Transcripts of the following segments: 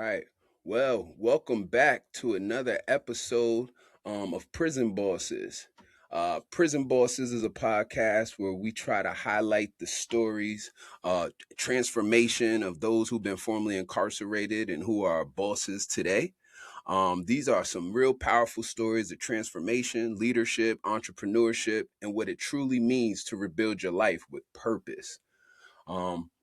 right. Well, welcome back to another episode of Prison Bosses. Prison Bosses is a podcast where we try to highlight the stories, transformation of those who've been formerly incarcerated and who are bosses today. These are some real powerful stories of transformation, leadership, entrepreneurship, and what it truly means to rebuild your life with purpose.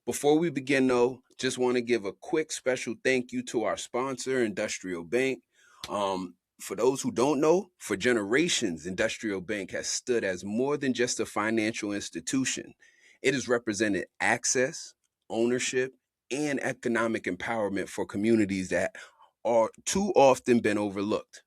Before we begin, though, just want to give a quick special thank you to our sponsor, Industrial Bank. For those who don't know, for generations, Industrial Bank has stood as more than just a financial institution. It has represented access, ownership, and economic empowerment for communities that are too often been overlooked.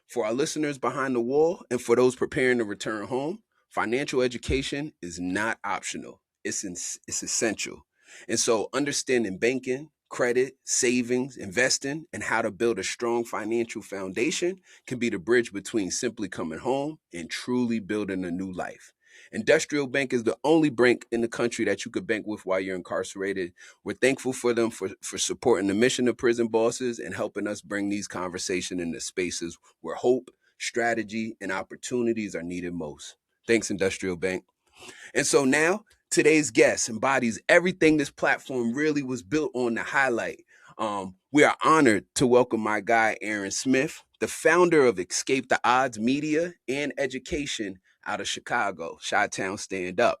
For our listeners behind the wall and for those preparing to return home, financial education is not optional. It's essential. And so understanding banking, credit, savings, investing, and how to build a strong financial foundation can be the bridge between simply coming home and truly building a new life. Industrial Bank is the only bank in the country that you could bank with while you're incarcerated. We're thankful for them for supporting the mission of Prison Bosses and helping us bring these conversations into spaces where hope, strategy, and opportunities are needed most. Thanks, Industrial Bank. And so now, today's guest embodies everything this platform really was built on to highlight. We are honored to welcome my guy, Aaron Smith, the founder of Escape the Odds Media and Education out of Chicago, Chi-Town Stand Up.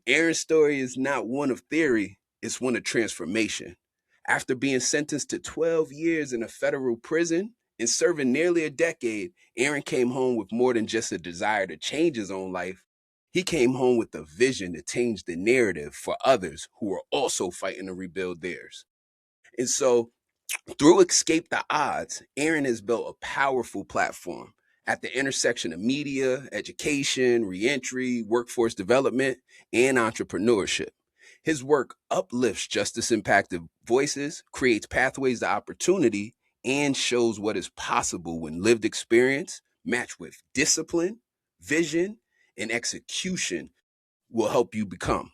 Aaron's story is not one of theory, it's one of transformation. After being sentenced to 12 years in a federal prison and serving nearly a decade, Aaron came home with more than just a desire to change his own life. He came home with a vision to change the narrative for others who are also fighting to rebuild theirs. And so, through Escape the Odds, Aaron has built a powerful platform at the intersection of media, education, reentry, workforce development, and entrepreneurship. His work uplifts justice impacted voices, creates pathways to opportunity, and shows what is possible when lived experience matched with discipline, vision, and execution will help you become.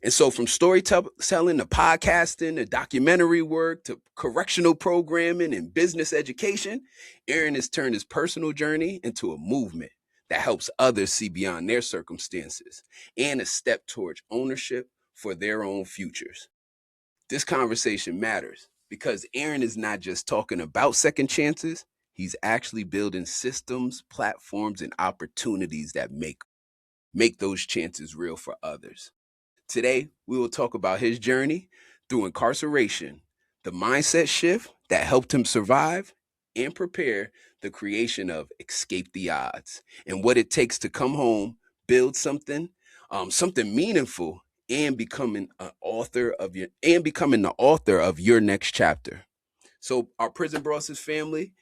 And so, from storytelling to podcasting to documentary work to correctional programming and business education, Aaron has turned his personal journey into a movement that helps others see beyond their circumstances and a step towards ownership for their own futures. This conversation matters because Aaron is not just talking about second chances, he's actually building systems, platforms, and opportunities that make those chances real for others. Today, we will talk about his journey through incarceration, the mindset shift that helped him survive and prepare the creation of Escape the Odds and what it takes to come home, build something meaningful, and becoming the author of your next chapter. So, our Prison Bosses family,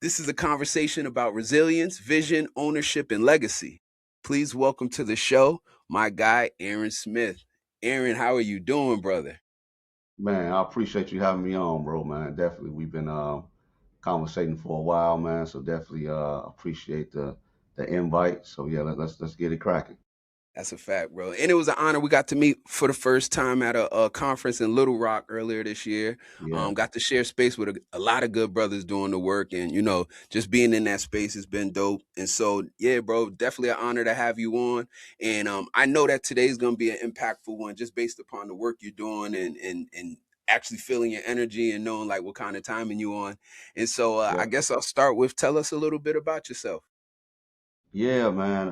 this is a conversation about resilience, vision, ownership, and legacy. Please welcome to the show my guy, Aaron Smith. Aaron, how are you doing, brother? Man, I appreciate you having me on, bro, man. Definitely. We've been conversating for a while, man. So definitely appreciate the invite. So yeah, let's get it cracking. That's a fact, bro. And it was an honor. We got to meet for the first time at a conference in Little Rock earlier this year. Yeah. Got to share space with a lot of good brothers doing the work, and just being in that space has been dope. And so, yeah, bro, definitely an honor to have you on. And I know that today's gonna be an impactful one, just based upon the work you're doing and actually feeling your energy and knowing like what kind of timing you on. And so, I Yeah. guess I'll start with tell us a little bit about yourself. Yeah, man.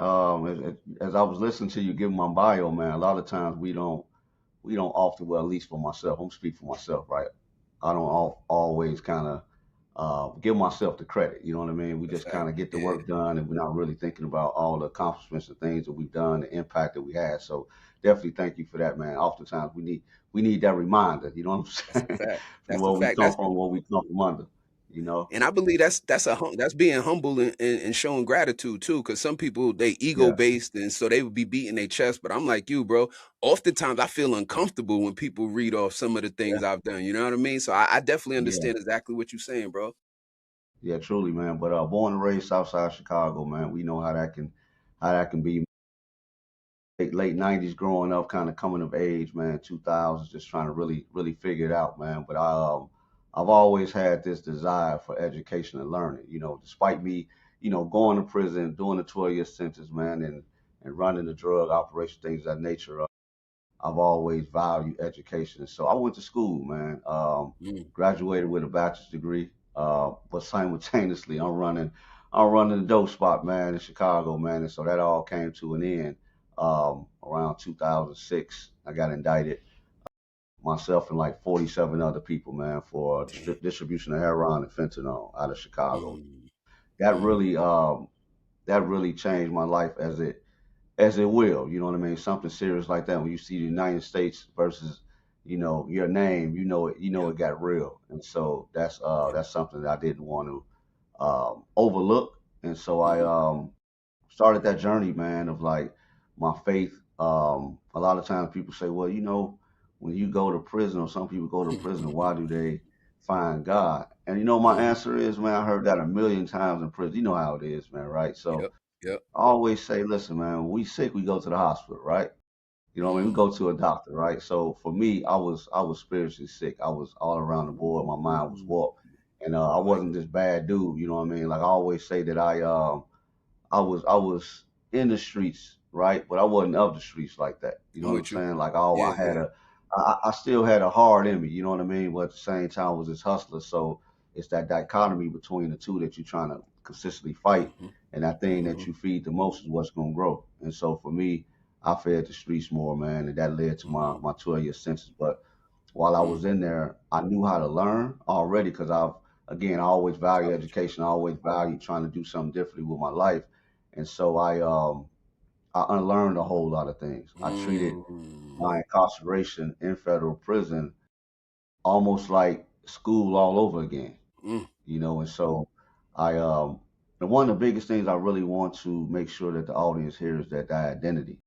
As I was listening to you give my bio, man, a lot of times we don't often, well, at least for myself, I'm speaking for myself, right? I don't always kind of give myself the credit. You know what I mean? We The just fact, kind of get the yeah, work done, and we're not really thinking about all the accomplishments and things that we've done, the impact that we had. So definitely thank you for that, man. Oftentimes we need that reminder. You know what that's I'm a saying? fact. From That's a where we fact. come from, where we come from under. You know? And I believe that's being humble and showing gratitude too. Because some people they ego Yeah, based and so they would be beating their chest. But I'm like you, bro. Oftentimes I feel uncomfortable when people read off some of the yeah, things I've done. You know what I mean? So I definitely yeah, understand exactly what you're saying, bro. yeah. Truly, man. But born and raised Southside Chicago, man. We know how that can be. Late '90s growing up, kind of coming of age, man. 2000s, just trying to really figure it out, man. But I've always had this desire for education and learning. Despite me, going to prison, doing the 12-year sentence, man, and running the drug operation, things of that nature. I've always valued education. So I went to school, man. Mm, Graduated with a bachelor's degree, but simultaneously I'm running the dope spot, man, in Chicago, man. And so that all came to an end around 2006. I got indicted, myself and like 47 other people, man, for damn. distribution of heroin and fentanyl out of Chicago. Mm, That mm, really that really changed my life as it will. You know what I mean? Something serious like that. When you see the United States versus, your name, yep. it got real. And so that's Yep. that's something that I didn't want to overlook. And so I Mm-hmm. started that journey, man, of like my faith. A lot of times people say, well, when you go to prison, or some people go to prison, why do they find God? And my Mm-hmm. answer is, man, I heard that a million times in prison. You know how it is, man, right? So Yep. Yep. I always say, listen, man, when we sick, we go to the hospital, right? You know what I mean? We Mm. go to a doctor, right? So for me, I was spiritually sick. I was all around the board. My mind was Ooh, warped, and I I like wasn't it. this bad dude. You know what I mean? Like I always say that I was in the streets, right? But I wasn't of the streets like that. You know I'm what I'm with you. saying? Like oh, Yeah. I had Yeah. I still had a heart in me. You know what I mean? But at the same time, I was this hustler. So it's that dichotomy between the two that you're trying to consistently fight, Mm-hmm. and that thing Mm-hmm. that you feed the most is what's gonna grow. And so for me, I fed the streets more, man, and that led to my 12-year sentence. But while I Mm-hmm. was in there, I knew how to learn already because I always value College. education. I always value trying to do something differently with my life. And so I unlearned a whole lot of things. I treated Mm. my incarceration in federal prison almost like school all over again. Mm. And so I and one of the biggest things I really want to make sure that the audience hears is that identity.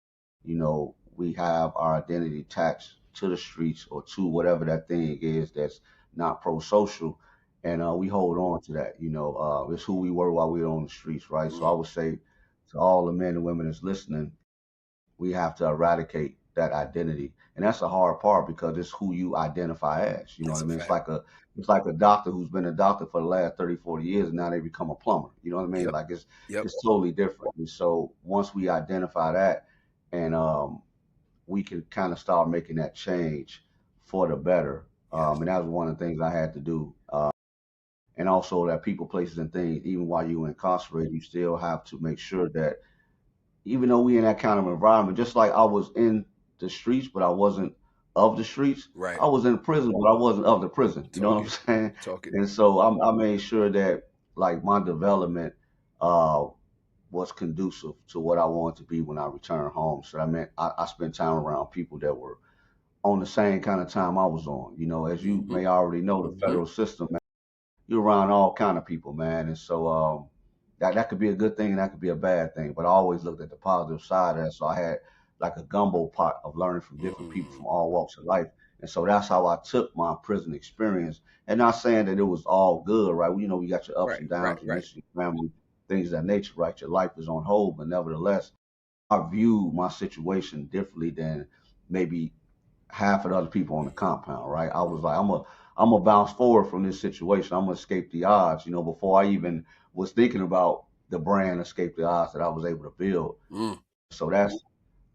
We have our identity attached to the streets or to whatever that thing is that's not pro-social, and we hold on to that. It's who we were while we were on the streets, right? So I Mm. would say to all the men and women that's listening, we have to eradicate that identity. And that's the hard part because it's who you identify as. You know what That's I a mean? It's fact. like a doctor who's been a doctor for the last 30, 40 years and now they become a plumber. You know what I mean? Yep. Like it's Yep. it's totally different. And so once we identify that and we can kind of start making that change for the better. Yes. And that was one of the things I had to do. And also that people, places, and things, even while you're incarcerated, you still have to make sure that even though we in that kind of environment, just like I was in the streets, but I wasn't of the streets. Right. I was in prison, but I wasn't of the prison. You know what I'm Talking. saying? Talking. And so I made sure that like my development uh, was conducive to what I wanted to be when I returned home. So that meant I spent time around people that were on the same kind of time I was on. As you Mm-hmm. may already know, the Mm-hmm. federal system, you're around all kind of people, man. And so that could be a good thing and that could be a bad thing. But I always looked at the positive side of that. So I had like a gumbo pot of learning from different people Mm. from all walks of life. And so that's how I took my prison experience. And not saying that it was all good, right? We got your ups Right. and Right. downs, your Right. missions, your family, things of that nature, right? Your life is on hold, but nevertheless, I view my situation differently than maybe half of the other people on the compound, right? I was like, I'm gonna bounce forward from this situation. I'm gonna escape the odds, before I even was thinking about the brand escape the odds that I was able to build. Mm. So that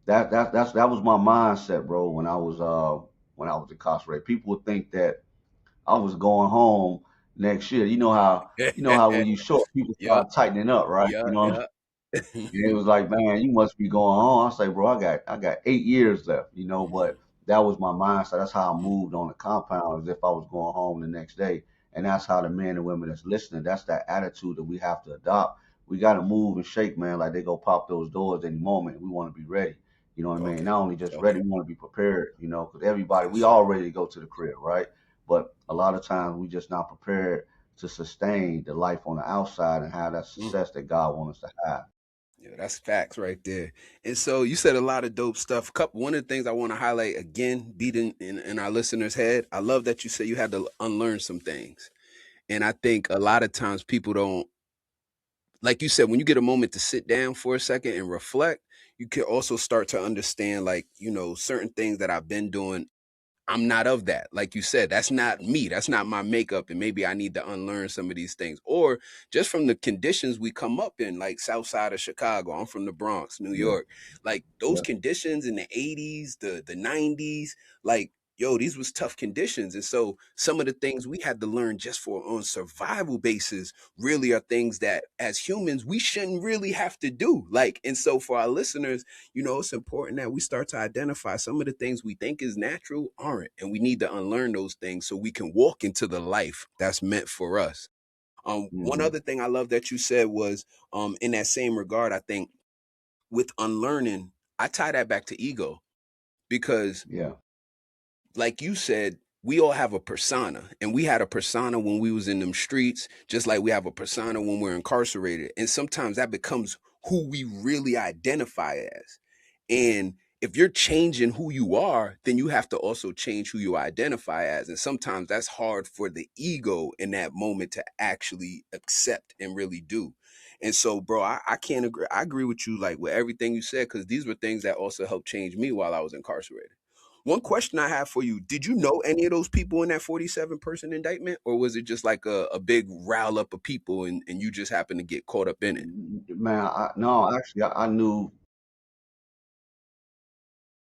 was my mindset, bro, when I was incarcerated. People would think that I was going home next year. You know how when you short, people Yeah. start tightening up, right? Yeah. You know what I'm Yeah. and it was like, man, you must be going home. I say, bro, I got 8 years left, Mm. but that was my mindset. That's how I Mm. moved on the compound as if I was going home the next day. And that's how the men and women that's listening, that's that attitude that we have to adopt. We got to move and shake, man, like they go pop those doors any moment. We want to be ready. You know what I mean? Talking. Not only just ready, Talking. we want to be prepared, because everybody, Yes, we sir. all ready to go to the crib, right? But a lot of times we just not prepared to sustain the life on the outside and have that Mm. success that God wants us to have. Yeah, that's facts right there. And so you said a lot of dope stuff. Couple one of the things I want to highlight again, beating in our listeners' head. I love that you said you had to unlearn some things. And I think a lot of times people don't, like you said, when you get a moment to sit down for a second and reflect, you can also start to understand, like, certain things that I've been doing I'm not of that. Like you said, that's not me. That's not my makeup. And maybe I need to unlearn some of these things. Or just from the conditions we come up in, like South Side of Chicago. I'm from the Bronx, New Yeah, York. Like those yeah. conditions in the 80s, the 90s, like, yo, these was tough conditions. And so some of the things we had to learn just for on survival basis really are things that as humans we shouldn't really have to do. Like, and so for our listeners, it's important that we start to identify some of the things we think is natural aren't, and we need to unlearn those things so we can walk into the life that's meant for us. One Hmm. other thing I love that you said was, in that same regard, I think with unlearning, I tie that back to ego because Yeah. like you said, we all have a persona, and we had a persona when we was in them streets, just like we have a persona when we're incarcerated. And sometimes that becomes who we really identify as. And if you're changing who you are, then you have to also change who you identify as. And sometimes that's hard for the ego in that moment to actually accept and really do. And so, bro, I can't agree. I agree with you, like with everything you said, because these were things that also helped change me while I was incarcerated. One question I have for you: did you know any of those people in that 47-person indictment, or was it just like a big rile up of people and you just happened to get caught up in it? Man, no, actually, I knew.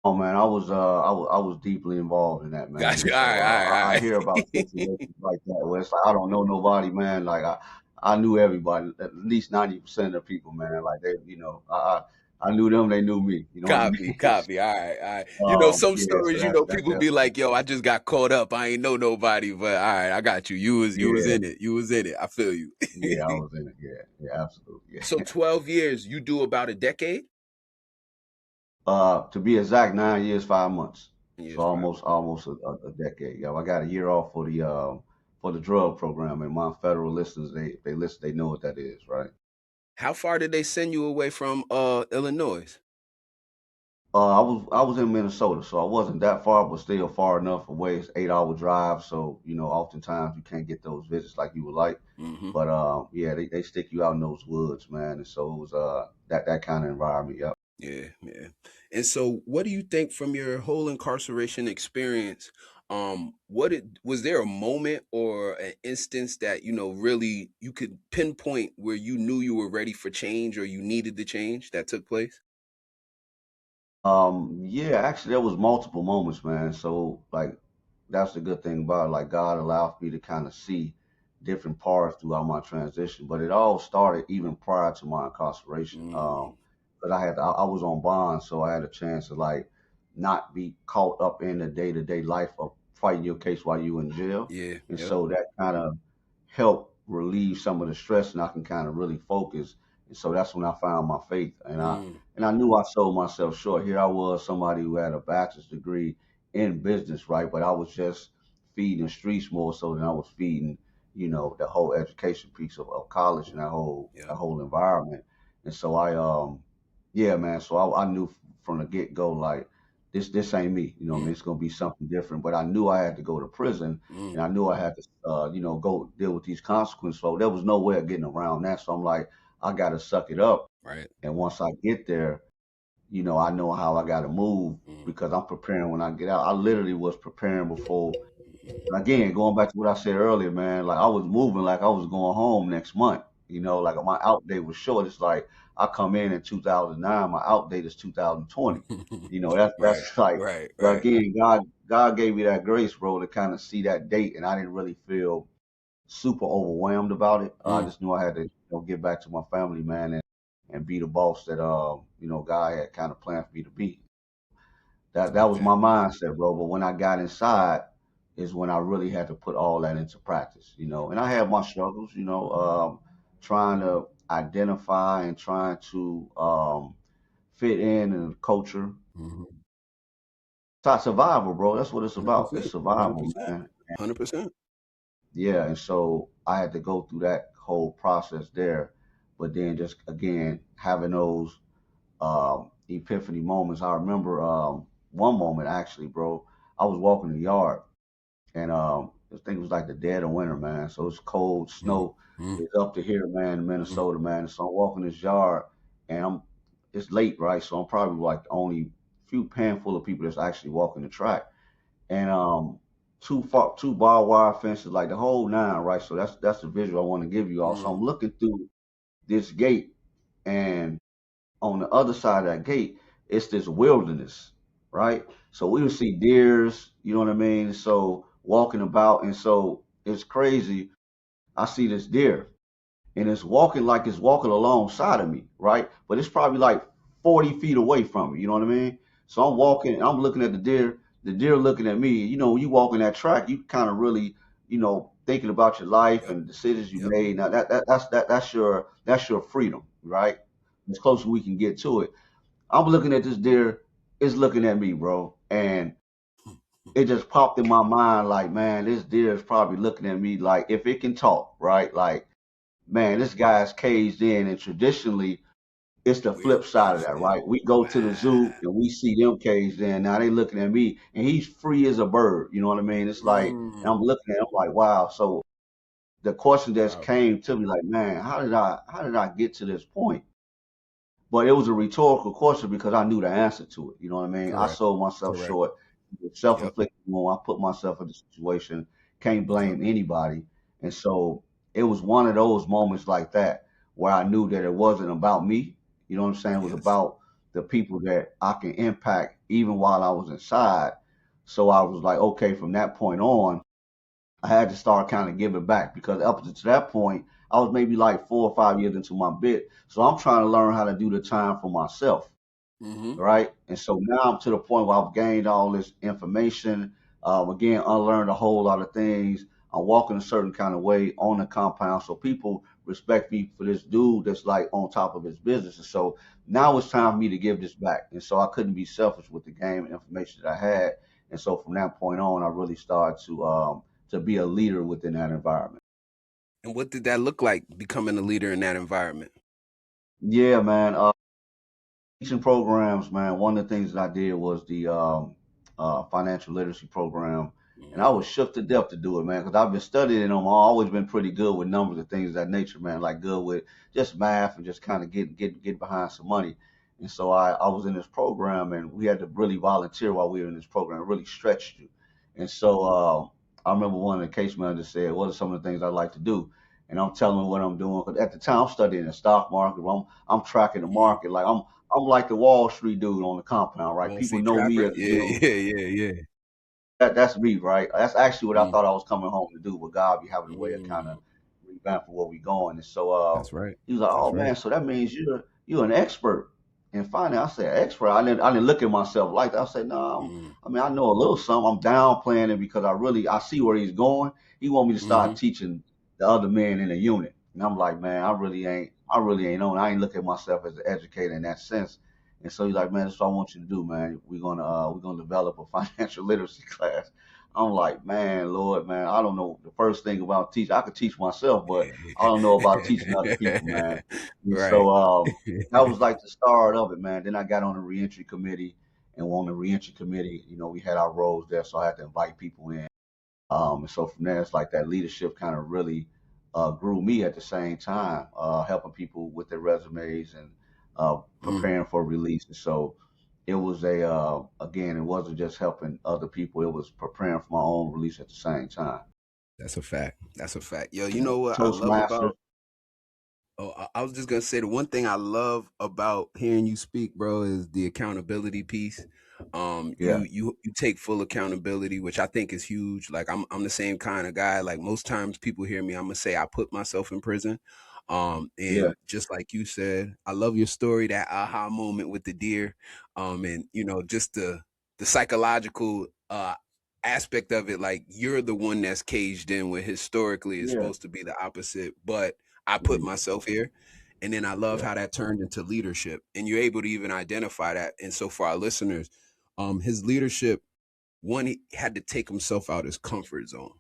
Oh man, I was deeply involved in that, man, and Gotcha. All so right, all I right, hear all about right. situations like that where it's like I don't know nobody, man. Like I knew everybody, at least 90% of the people, man. Like they, I knew them, they knew me. You know what I Copy, mean? copy. All right, all right. Some Yeah, so stories, that's people be like, "Yo, I just got caught up. I ain't know nobody." But all right, I got you. You was yeah, in it. You was in it. I feel you. yeah, I was in it. Yeah, yeah, absolutely. So Yeah. 12 years, you do about a decade? To be exact, 9 years, 5 months. So Years, 5 months. almost a decade. Yeah, I got a year off for the drug program, and my federal listeners, they listen, they know what that is, right? How far did they send you away from Illinois? I was in Minnesota, so I wasn't that far, but still far enough away. It's 8 hour drive, so oftentimes you can't get those visits like you would like. Hmm. But yeah, they stick you out in those woods, man, and so it was that kind of environment. Yeah. Yeah, yeah. And so what do you think from your whole incarceration experience? Was there a moment or an instance that, really you could pinpoint where you knew you were ready for change or you needed the change that took place? Yeah, actually, there was multiple moments, man. So like, that's the good thing about it. Like, God allowed me to kind of see different parts throughout my transition. But it all started even prior to my incarceration. Mm, Because I was on bond, so I had a chance to like not be caught up in the day to day life of fighting your case while you in jail, yeah, and yep. so that kind of helped relieve some of the stress, and I can kind of really focus. And so that's when I found my faith, Mm, and I knew I sold myself short. Here I was, somebody who had a bachelor's degree in business, right? But I was just feeding the streets more so than I was feeding, the whole education piece of college and that yep. whole environment. And so yeah, man. So I knew from the get go, like this ain't me. You know, what I mean, Mm, it's gonna be something different. But I knew I had to go to prison, mm, and I knew I had to, go deal with these consequences. So there was no way of getting around that. So I'm like, I got to suck it up. right. And once I get there, I know how I got to move Mm, because I'm preparing when I get out. I literally was preparing before. And again, going back to what I said earlier, man, like I was moving like I was going home next month. Like my out date was short. It's like I come in 2009, my out date is 2020. mm. Right, That's like, right, but right. again, God gave me that grace, bro, to kind of see that date, and I didn't really feel super overwhelmed about it. I Mm, just knew I had to, get back to my family, man, and be the boss that God had kind of planned for me to be. That was okay. my mindset, bro. But when I got inside, is when I really had to put all that into practice. And I had my struggles, trying to identify and trying to fit in the culture. Mhm. It's not survival, bro. That's what it's about. It's 100%. survival, 100%. man. 100%. Yeah, and so I had to go through that whole process there. But then just again having those epiphany moments. I remember one moment actually, bro. I was walking the yard, and this thing was like the dead of winter, man. So it's cold, Mm, snow mm, is up to here, man, in mm, Minnesota, man. So I'm walking this yard, and it's late, right? So I'm probably like the only few handful of people that's actually walking the track. and two barbed wire fences, like the whole nine, right? So that's the visual I want to give you all. So I'm Mm. looking through this gate, and on the other side of that gate, it's this wilderness, right? So we would see deers, you know what I mean? So walking about, and so it's crazy. I see this deer, and it's walking like it's walking alongside of me, right? But it's probably like 40 feet away from me, you know what I mean? So I'm walking, I'm looking at the deer looking at me. You know, when you walk in that track, you kind of really, thinking about your life Yep. and the decisions you Yep. made. Now that's your freedom, right? As close as we can get to it. I'm looking at this deer, it's looking at me, bro. And it just popped in my mind like, man, this deer is probably looking at me like if it can talk, right? Like, man, this guy's caged in, and traditionally it's the We're flip side of caged that, in. right? We go to the zoo Wow. and we see them caged in. Now they looking at me, and he's free as a bird. You know what I mean? It's like, and I'm Mm. looking at him like, wow. So the question just Wow. came to me like, man, how did I get to this point? But it was a rhetorical question because I knew the answer to it. You know what I mean? I Correct. sold myself Correct. short. Yep. Self-inflicted wound. I put myself in the situation. Can't Yep. blame anybody. And so it was one of those moments like that where I knew that it wasn't about me. You know what I'm saying? It was Yes. about the people that I can impact even while I was inside. So I was like, okay, from that point on, I had to start kind of giving back because up to that point, I was maybe like 4 or 5 years into my bit. So I'm trying to learn how to do the time for myself, Mm-hmm. right? And so now I'm to the point where I've gained all this information. Again, unlearned a whole lot of things. I'm walking a certain kind of way on the compound, so people respect me for this dude that's like on top of his business. And so now it's time for me to give this back. And so I couldn't be selfish with the game and information that I had. And so from that point on, I really started to be a leader within that environment. And what did that look like becoming a leader in that environment? Yeah, man. Teaching programs, man. One of the things that I did was the financial literacy program, and I was Mm. shook to death to do it, man, because I've been studying them. I've always been pretty good with numbers and things of that nature, man. Like good with just math and just kind of get behind some money. And so I was in this program, and we had to really volunteer while we were in this program. It really stretched you. And so I remember one of the case managers said, "What are some of the things I like to do?" And I'm telling them what I'm doing. Because at the time, I'm studying the stock market. I'm tracking the Mm. market. Like I'm like the Wall Street dude on the compound, right? Wall People Street know me trapper? as a Yeah, dude. yeah, yeah, yeah. That's me, right? That's actually what I Mm. thought I was coming home to do, but God be having a way of kind of Mm. revamping where we going. And so That's right. he was like, That's "Oh right. man, so that means you're an expert." And finally, I said, "Expert." I didn't look at myself like that. I said, "No, Mm. I mean I know a little something. I'm downplaying it because I see where he's going. He want me to Mm-hmm. start teaching the other men in the unit." And I'm like, "Man, I really ain't on. I ain't look at myself as an educator in that sense." And so he's like, "Man, that's what I want you to do, man. We're gonna develop a financial literacy class." I'm like, "Man, Lord, man, I don't know the first thing about teaching. I could teach myself, but I don't know about teaching other people, man." And Right. so that was like the start of it, man. Then I got on the reentry committee, and on the reentry committee, we had our roles there, so I had to invite people in. And so from there, it's like that leadership kind of really grew me at the same time, helping people with their resumes and Mm. preparing for release. And so it was again, it wasn't just helping other people; it was preparing for my own release at the same time. That's a fact. That's a fact. Yo, you Yeah. know what I love Toastmasters. about Oh, I was just gonna say the one thing I love about hearing you speak, bro, is the accountability piece. Yeah, You take full accountability, which I think is huge. Like I'm the same kind of guy. Like most times people hear me, I'm gonna say I put myself in prison. yeah, And just like you said, I love your story, that aha moment with the deer. And just the psychological aspect of it, like you're the one that's caged in, where historically is yeah, supposed to be the opposite. But I put yeah, myself here. And then I love yeah, how that turned into leadership. And you're able to even identify that. And so for our listeners, his leadership, one, he had to take himself out his comfort zone.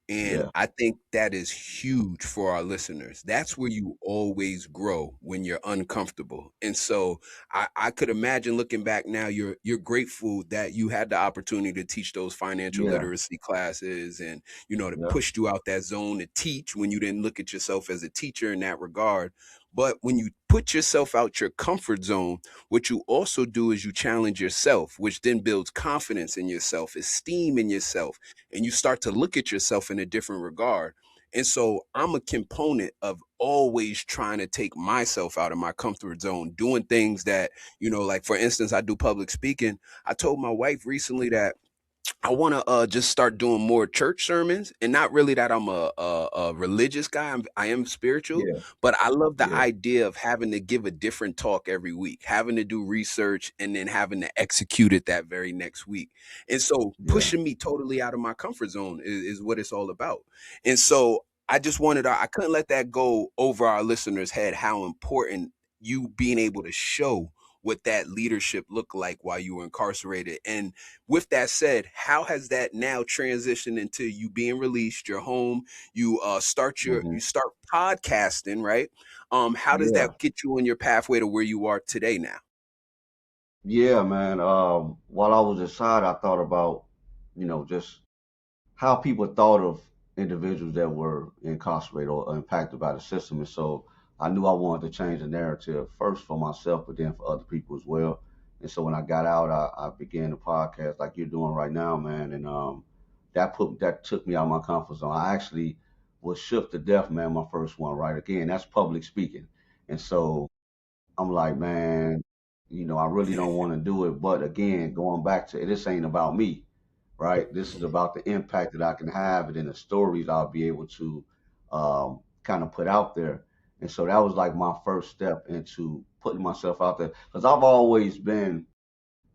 And yeah, I think that is huge for our listeners. That's where you always grow, when you're uncomfortable. And so I could imagine looking back now, you're grateful that you had the opportunity to teach those financial yeah, literacy classes, and that yeah, pushed you out that zone to teach when you didn't look at yourself as a teacher in that regard. But when you put yourself out your comfort zone, what you also do is you challenge yourself, which then builds confidence in yourself, esteem in yourself, and you start to look at yourself in a different regard. And so I'm a component of always trying to take myself out of my comfort zone, doing things that, like for instance, I do public speaking. I told my wife recently that I want to just start doing more church sermons, and not really that I'm a religious guy. I am spiritual, Yeah, but I love the yeah, idea of having to give a different talk every week, having to do research, and then having to execute it that very next week. And so, yeah. pushing me totally out of my comfort zone is what it's all about. And so, I just wanted, I couldn't let that go over our listeners' head. How important you being able to show what that leadership looked like while you were incarcerated. And with that said, how has that now transitioned into you being released, your home, you Hmm. start podcasting, right? How does Yeah, that get you on your pathway to where you are today now? yeah, man. While I was inside, I thought about, just how people thought of individuals that were incarcerated or impacted by the system. And so I knew I wanted to change the narrative first for myself, but then for other people as well. And so when I got out, I began the podcast like you're doing right now, man. And that took me out of my comfort zone. I actually was shook to death, man. My first one, right? Again, that's public speaking. And so I'm like, man, I really don't want to do it. But again, going back to it, this ain't about me, right? This is Mhm. about the impact that I can have and then the stories I'll be able to kind of put out there. And so that was like my first step into putting myself out there because I've always been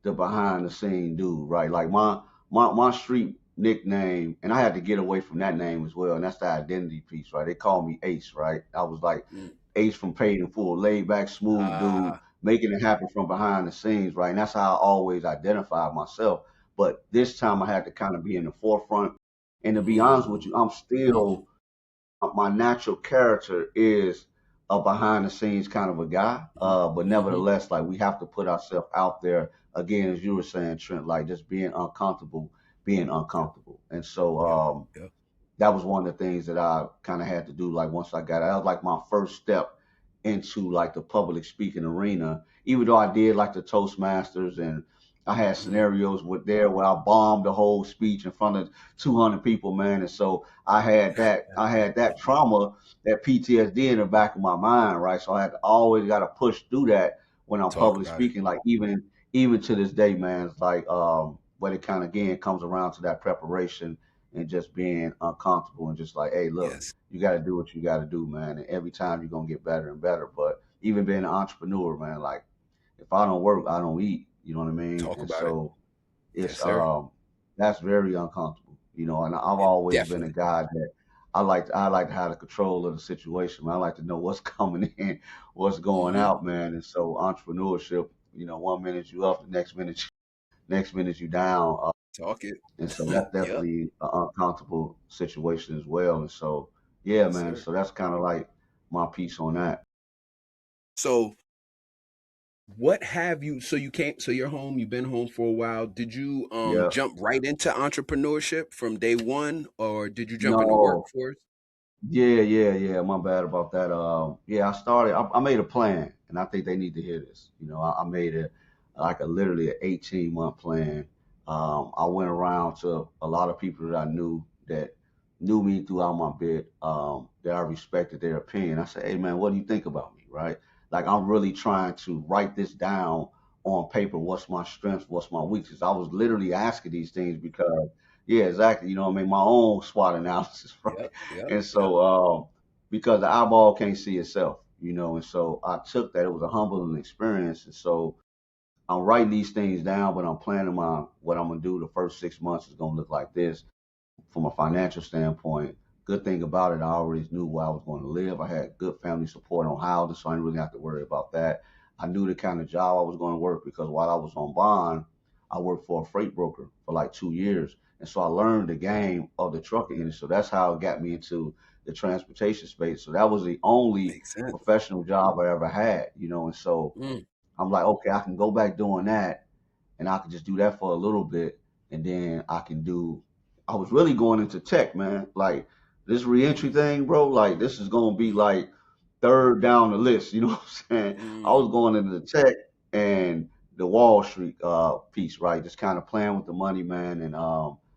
the behind the scene dude, right? Like my street nickname, and I had to get away from that name as well, and that's the identity piece, right? They call me Ace, right? I was like Mm. Ace from Paid in Full, laid back, smooth dude, Ah, making it happen from behind the scenes, right? And that's how I always identified myself. But this time I had to kind of be in the forefront. And to be honest with mm, you, I'm mm, still my natural character is a behind the scenes kind of a guy. But mm-hmm. nevertheless, like we have to put ourselves out there again, as you were saying, Trent, like just being Yep, uncomfortable. And so yep, yep. that was one of the things that I kind of had to do. Like once I got out, that was like my first step into like the public speaking arena. Even though I did like the Toastmasters and I had Mm. scenarios with there where I bombed the whole speech in front of 200 people, man. And so I had that trauma, that PTSD in the back of my mind, right? So I had to always got to push through that when I'm Talk public about it. speaking. Like even to this day, man, it's like but it kind of again comes around to that preparation and just being uncomfortable and just like, hey, look, Yes. you got to do what you got to do, man. And every time you're gonna get better and better. But even being an entrepreneur, man, like if I don't work, I don't eat. You know what I mean? Talk And about it. so Yes, it's sir. that's very uncomfortable. And I've It always been a definitely. guy that I like to have the control of the situation. Man. I like to know what's coming in, what's going Hmm. out, man. And so entrepreneurship, one minute you up, the next minute you down. Talk it. And so that's Yep. definitely an uncomfortable situation as well. And so, yeah, Yes, man. sir. So that's kind of like my piece on that. So what have you so you came so you're home, you've been home for a while. Did you Yeah. jump right into entrepreneurship from day one, or did you jump into No. workforce? Yeah, yeah, yeah. My bad about that. Yeah, I made a plan, and I think they need to hear this. I made it like a literally an 18-month plan. I went around to a lot of people that I knew that knew me throughout my bit, that I respected their opinion. I said, hey man, what do you think about me? Right? Like I'm really trying to write this down on paper. What's my strengths? What's my weaknesses? I was literally asking these things because, yeah, exactly. You know what I mean? My own SWOT analysis, right? Yep, yep, And yep. so, because the eyeball can't see itself, and so I took that. It was a humbling experience. And so I'm writing these things down, but I'm planning what I'm gonna do the first 6 months is gonna look like this from a financial standpoint. Good thing about it, I already knew where I was going to live. I had good family support on housing, so I didn't really have to worry about that. I knew the kind of job I was going to work because while I was on bond, I worked for a freight broker for like 2 years. And so I learned the game of the trucking industry. So that's how it got me into the transportation space. So that was the only Makes sense. professional job I ever had. And so Mm, I'm like, okay, I can go back doing that and I could just do that for a little bit, and then I can do. I was really going into tech, man. Like this reentry mm, thing, bro. Like this is gonna be like third down the list. You know what I'm saying? I Mm, was going into the tech and the Wall Street piece, right? Just kind of playing with the money, man, and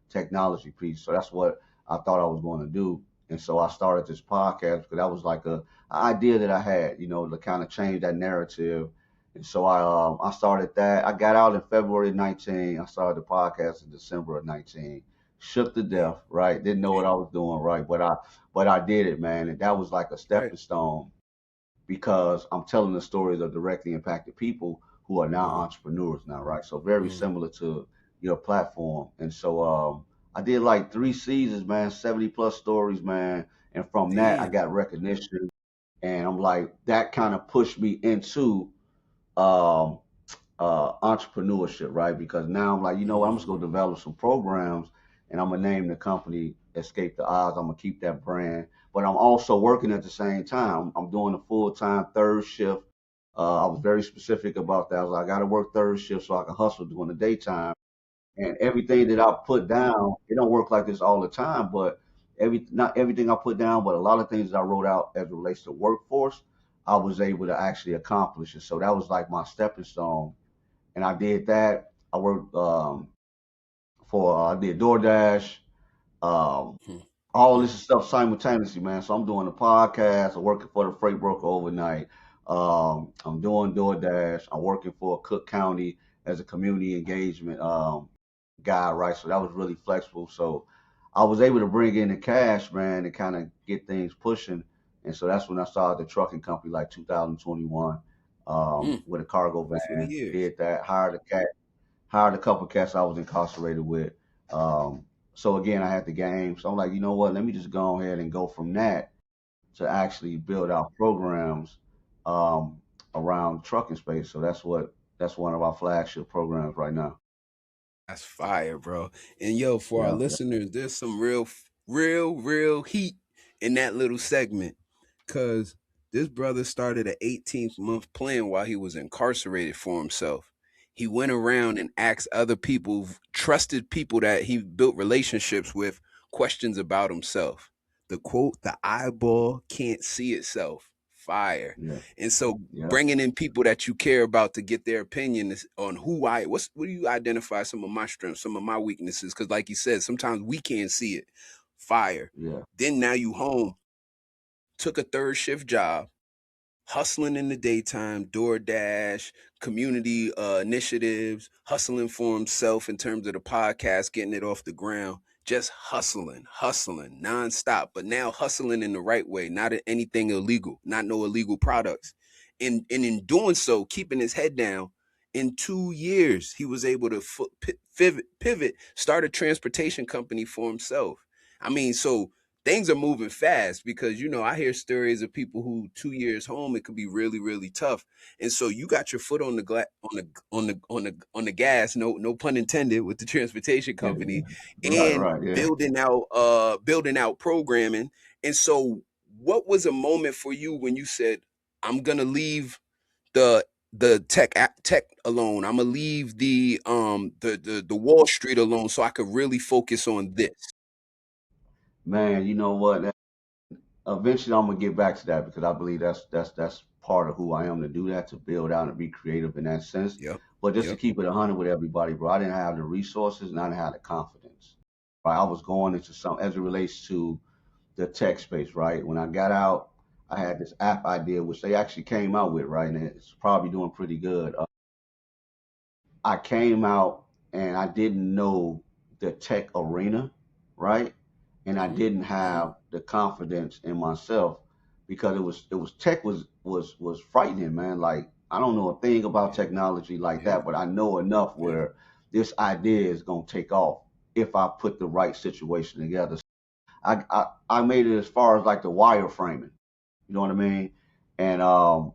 technology piece. So that's what I thought I was going to do. And so I started this podcast because that was like a idea that I had, you know, to kind of change that narrative. And so I started that. I got out in February 19. I started the podcast in December of 19. Shook to yeah, death, right? Didn't know yeah, what I was doing, right? But I did it, man, and that was like a right. stepping stone because I'm telling the stories of directly impacted people who are now Mm, entrepreneurs now, right? So very mm, similar to your platform. And so I did like 3 seasons, man, 70 plus stories, man. And from that, I damn. got recognition. And I'm like, that kind of pushed me into um, entrepreneurship, right? Because now I'm like, you know what, I'm just Mm, gonna develop some programs and I'm gonna name the company Escape the Odds. I'm gonna keep that brand, but I'm also working at the same time. I'm doing a full time third shift. I was very specific about that. I was like, I gotta work third shift so I can hustle during the daytime. And everything that I put down, it don't work like this all the time, but not everything I put down, but a lot of things that I wrote out as it relates to workforce, I was able to actually accomplish it. So that was like my stepping stone and I did that. I worked for I did DoorDash, um, mm, all mm, this stuff simultaneously, man. So I'm doing the podcast. I'm working for the freight broker overnight. I'm doing DoorDash. I'm working for Cook County as a community engagement guy, right? So that was really flexible. So I was able to bring in the cash, man, and kind of get things pushing. And so that's when I started the trucking company, like 2021, mm. with a cargo Good for the van. years. Did that, hired a couple cats I was incarcerated with. Um, so again, I had the game. So I'm like, you know what? Let me just go ahead and go from that to actually build out programs um, around trucking space. So that's one of our flagship programs right now. That's fire, bro. And yo, for our Yeah, yeah, listeners, there's some real heat in that little segment. Cause this brother started an 18th month plan while he was incarcerated for himself. He went around and asked other people, trusted people that he built relationships with, questions about himself. The quote, the eyeball can't see itself. Fire. yeah, And so yeah, bringing in people that you care about to get their opinion on what do you identify some of my strengths, some of my weaknesses? Because like you said, sometimes we can't see it. Fire. yeah, Then now you home, took a third shift job, hustling in the daytime, DoorDash, community initiatives, hustling for himself in terms of the podcast, getting it off the ground, just hustling nonstop, but now hustling in the right way, not anything illegal, not no illegal products. And in doing so, keeping his head down, in 2 years, he was able to pivot, start a transportation company for himself. I mean, so things are moving fast because I hear stories of people who 2 years home it could be really tough, and so you got your foot on the on the gas, no pun intended, with the transportation yeah, company, right, and right, yeah. building out programming. And so what was a moment for you when you said, I'm gonna leave the tech alone, I'm gonna leave the Wall Street alone so I could really focus on this? Man, you know what? Eventually, I'm gonna get back to that because I believe that's part of who I am to do that, to build out and be creative in that sense. Yep, But just to yep. keep it 100 with everybody, bro, I didn't have the resources and I didn't have the confidence. Right, I was going into some as it relates to the tech space. Right, when I got out, I had this app idea which they actually came out with. Right, and it's probably doing pretty good. I came out and I didn't know the tech arena, right? And I Mhm, didn't mhm. have the confidence in myself because it was tech was frightening, man. Like I don't know a thing about Yeah, technology like yeah, that, but I know enough yeah. where this idea is gonna take off if I put the right situation together. I made it as far as like the wireframing. You know what I mean? And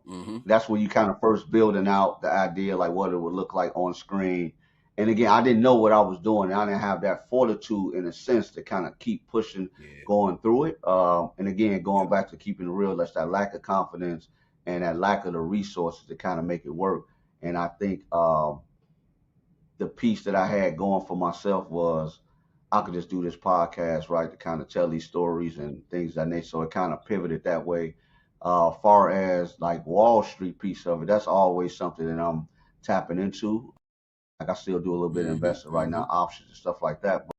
Mhm. that's when you kind of first building out the idea, like what it would look like on screen. And again, I didn't know what I was doing. I didn't have that fortitude, in a sense, to kind of keep pushing, Yeah, going through it. And again, going yep. back to keeping it real, that's that lack of confidence and that lack of the resources to kind of make it work. And I think the piece that I had going for myself was I could just do this podcast, right, to kind of tell these stories and things of that nature. So it kind of pivoted that way. Far as like Wall Street piece of it, that's always something that I'm tapping into. Like I still do a little bit of Mm-hmm. investing right Mm-hmm. now, options and stuff like that. But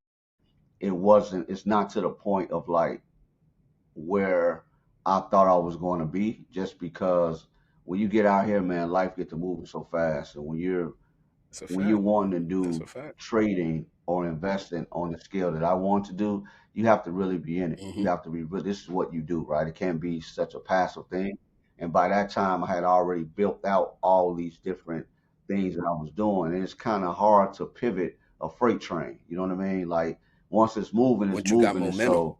it's not to the point of like where I thought I was going to be, just because when you get out here, man, life gets to moving so fast, and That's a when you're fact. wanting to That's do a fact. trading or investing on the scale that I want to do, you have to really be in it. Mm-hmm. You have to be. This is what you do, right? It can't be such a passive thing. And by that time, I had already built out all these different things that I was doing, and it's kind of hard to pivot a freight train. You know what I mean? Like once it's moving, it's Once you got moving. And momentum. so,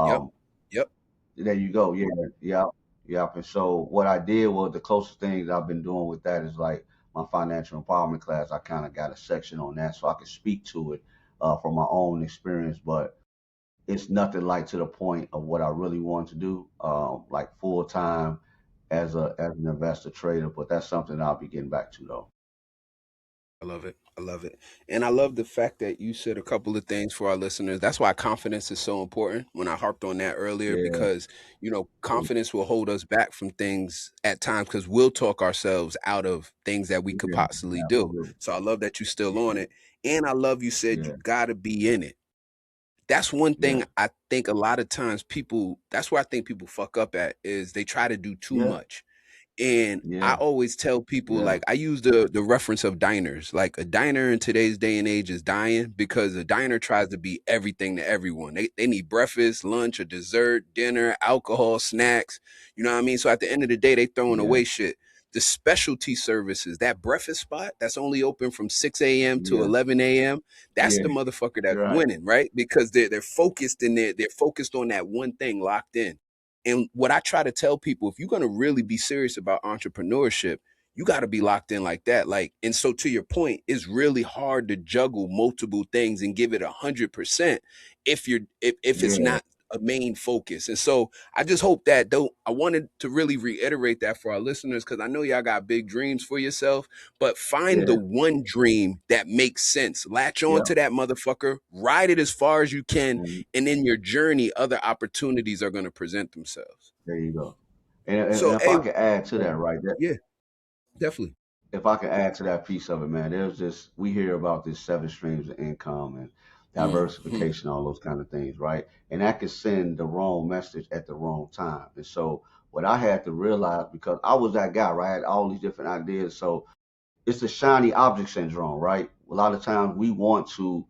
Yep. um, Yep. there you go. Yeah, yeah, yeah. And so what I did was the closest things I've been doing with that is like my financial empowerment class. I kind of got a section on that so I could speak to it from my own experience, but it's nothing like to the point of what I really want to do, like full time as an investor trader. But that's something I'll be getting back to though. I love it. I love it. And I love the fact that you said a couple of things for our listeners. That's why confidence is so important when I harped on that earlier, Yeah, because, confidence will hold us back from things at times because we'll talk ourselves out of things that we could yeah, possibly do. absolutely. So I love that you're still on it. And I love you said you Yeah, got to be in it. That's one yeah, thing I think a lot of times that's where I think people fuck up at is they try to do too yeah, much. And I yeah, always tell people, yeah, like, I use the reference of diners. Like a diner in today's day and age is dying because a diner tries to be everything to everyone. They need breakfast, lunch, a dessert, dinner, alcohol, snacks. You know what I mean? So at the end of the day, they throwing yeah, away shit. The specialty services, that breakfast spot that's only open from 6 a.m. to yeah, 11 a.m., that's yeah. the motherfucker that's You're right. winning, right? Because they're focused in there, they're focused on that one thing locked in. And what I try to tell people, if you're going to really be serious about entrepreneurship, you got to be locked in like that. Like, and so to your point, it's really hard to juggle multiple things and give it 100% if it's Yeah, not a main focus. And so I just hope that, though, I wanted to really reiterate that for our listeners, because I know y'all got big dreams for yourself, but find the yeah, one dream that makes sense. Latch on yeah. to that motherfucker, ride it as far as you can, And and in your journey, other opportunities are going to present themselves. there you go. And So, if hey, I could add to that, right, that yeah, definitely. if I could add to that piece of it, man, there's this we hear about this seven streams of income and Hmm. diversification, all those kind of things, right? And that could send the wrong message at the wrong time. And so what I had to realize, because I was that guy, right? I had all these different ideas. So it's the shiny object syndrome, right? A lot of times we want to,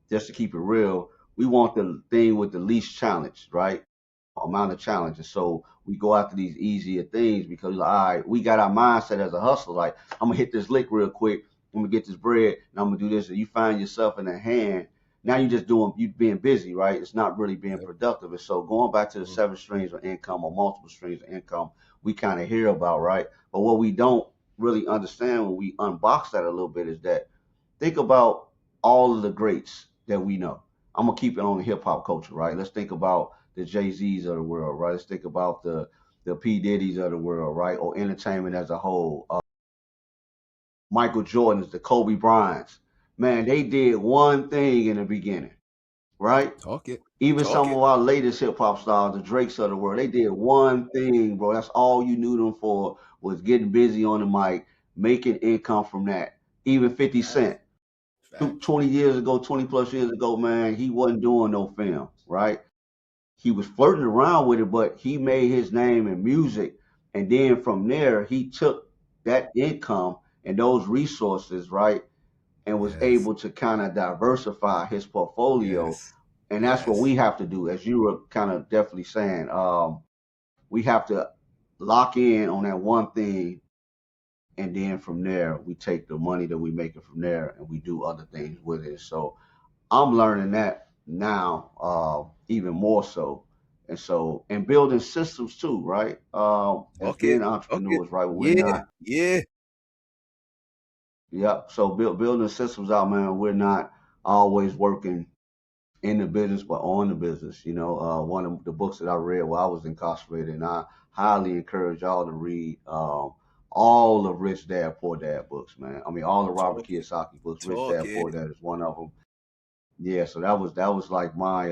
just to keep it real, we want the thing with the least challenge, right? Amount of challenges. So we go after these easier things because like, all right, we got our mindset as a hustler. Like, I'm gonna hit this lick real quick. I'm gonna get this bread and I'm gonna do this. And you find yourself in a hand. Now you're just you being busy, right? It's not really being Yep. productive. And so going back to the Mhm. seven streams of income or multiple streams of income, we kind of hear about, right? But what we don't really understand when we unbox that a little bit is that think about all of the greats that we know. I'm gonna keep it on the hip hop culture, right? Let's think about the Jay Z's of the world, right? Let's think about the P Diddy's of the world, right? Or entertainment as a whole. Michael Jordan's, the Kobe Bryant's. Man, they did one thing in the beginning, right? Talk it. Even Talk some of it. our latest hip hop stars, the Drakes of the world, they did one thing, bro. That's all you knew them for was getting busy on the mic, making income from that. Even 50 Facts. Cent, Facts. 20 years ago, 20 plus years ago, man, he wasn't doing no film, right? He was flirting around with it, but he made his name in music. And then from there, he took that income and those resources, right? And was Yes. able to kind of diversify his portfolio. Yes. And that's what we Yes. have to do, as you were kind of definitely saying. We have to lock in on that one thing. And then from there, we take the money that we make it from there and we do other things with it. So I'm learning that now, even more so. And so, and building systems too, right? As Talk it. being Talk it. entrepreneurs, right? We're Yeah. not, Yeah. yeah. So building systems out, man. We're not always working in the business, but on the business. One of the books that I read while I was incarcerated, and I highly encourage y'all to read all the Rich Dad Poor Dad books, man. I mean, all the Robert Talk it. Kiyosaki books. Rich Talk Dad Poor it. Dad is one of them. Yeah, so that was like my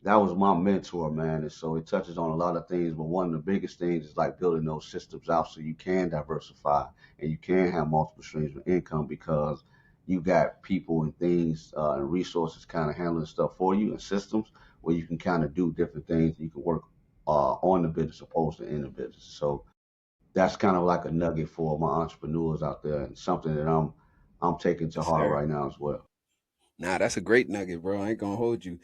that was my mentor, man. And so it touches on a lot of things, but one of the biggest things is like building those systems out so you can diversify and you can have multiple streams of income because you got people and things and resources kind of handling stuff for you and systems where you can kind of do different things. You can work on the business opposed to in the business. So that's kind of like a nugget for my entrepreneurs out there and something that I'm taking to Yes, heart sir. right now as well. Nah, that's a great nugget, bro. I ain't gonna hold you.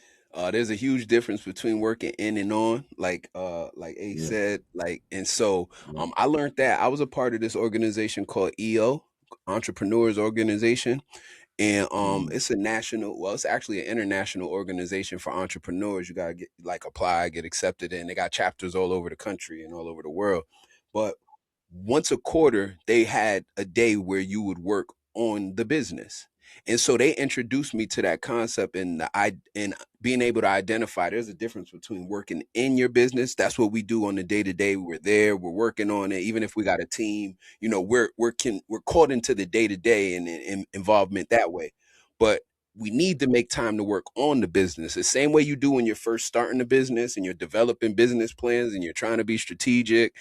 There's a huge difference between working in and on, like A Yeah. said, and so Yeah. I learned that I was a part of this organization called EO, Entrepreneurs Organization, and Mm-hmm. it's a national, well, it's actually an international organization for entrepreneurs. You gotta get like apply, get accepted in. They got chapters all over the country and all over the world, but once a quarter they had a day where you would work on the business. And so they introduced me to that concept, and being able to identify there's a difference between working in your business. That's what we do on the day to day. We're there, we're working on it. Even if we got a team, we're caught into the day to day and involvement that way. But we need to make time to work on the business the same way you do when you're first starting a business and you're developing business plans and you're trying to be strategic.